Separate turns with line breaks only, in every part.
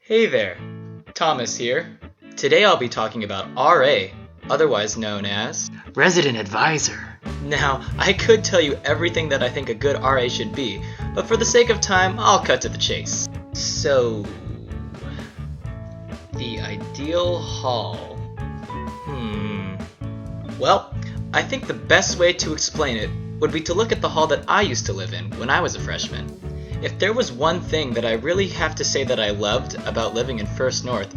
Hey there, Thomas here. Today I'll be talking about RA, otherwise known as
Resident Advisor.
Now, I could tell you everything that I think a good RA should be, but for the sake of time, I'll cut to the chase. So, the ideal hall. Well, I think the best way to explain it would be to look at the hall that I used to live in when I was a freshman. If there was one thing that I really have to say that I loved about living in First North,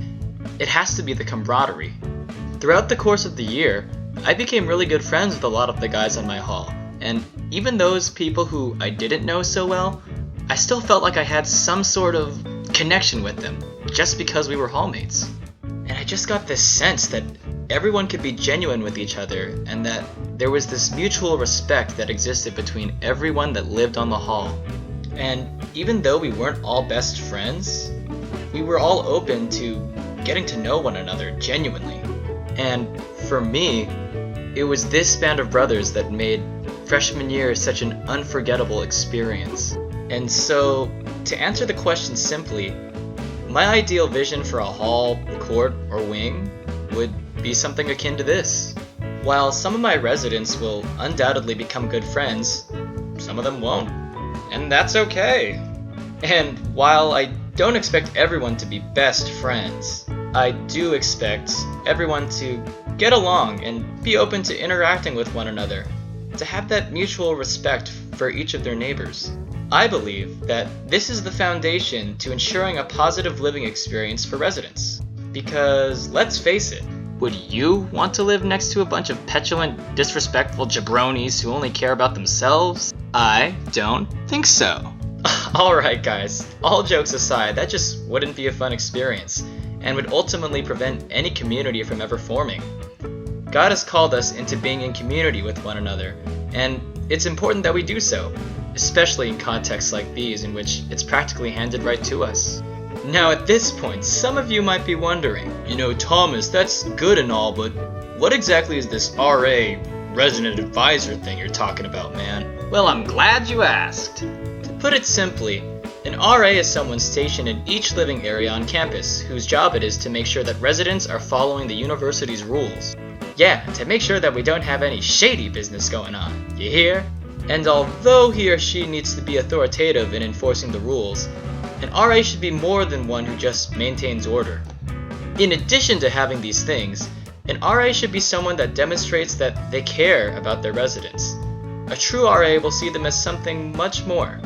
it has to be the camaraderie. Throughout the course of the year, I became really good friends with a lot of the guys in my hall, and even those people who I didn't know so well, I still felt like I had some sort of connection with them, just because we were hallmates. And I just got this sense that everyone could be genuine with each other, and that there was this mutual respect that existed between everyone that lived on the hall. And even though we weren't all best friends, we were all open to getting to know one another genuinely. And for me, it was this band of brothers that made freshman year such an unforgettable experience. And so, to answer the question simply, my ideal vision for a hall, court, or wing would be something akin to this. While some of my residents will undoubtedly become good friends, some of them won't. And that's okay. And while I don't expect everyone to be best friends, I do expect everyone to get along and be open to interacting with one another, to have that mutual respect for each of their neighbors. I believe that this is the foundation to ensuring a positive living experience for residents. Because let's face it, would you want to live next to a bunch of petulant, disrespectful jabronis who only care about themselves? I don't think so. Alright guys, all jokes aside, that just wouldn't be a fun experience, and would ultimately prevent any community from ever forming. God has called us into being in community with one another, and it's important that we do so, especially in contexts like these in which it's practically handed right to us. Now at this point, some of you might be wondering, Thomas, that's good and all, but what exactly is this RA, Resident Advisor thing you're talking about, man?
Well, I'm glad you asked.
To put it simply, an RA is someone stationed in each living area on campus whose job it is to make sure that residents are following the university's rules. Yeah, to make sure that we don't have any shady business going on, you hear? And although he or she needs to be authoritative in enforcing the rules, an RA should be more than one who just maintains order. In addition to having these things, an RA should be someone that demonstrates that they care about their residents. A true RA will see them as something much more.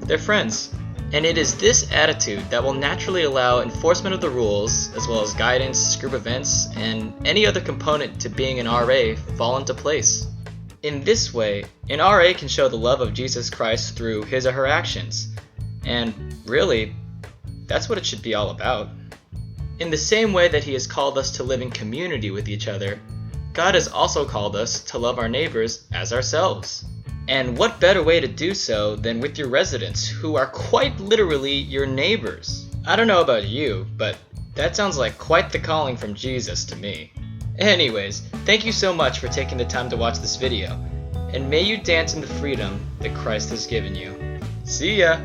They're friends. And it is this attitude that will naturally allow enforcement of the rules, as well as guidance, group events, and any other component to being an RA fall into place. In this way, an RA can show the love of Jesus Christ through his or her actions. And really, that's what it should be all about. In the same way that he has called us to live in community with each other, God has also called us to love our neighbors as ourselves. And what better way to do so than with your residents, who are quite literally your neighbors? I don't know about you, but that sounds like quite the calling from Jesus to me. Anyways, thank you so much for taking the time to watch this video, and may you dance in the freedom that Christ has given you. See ya!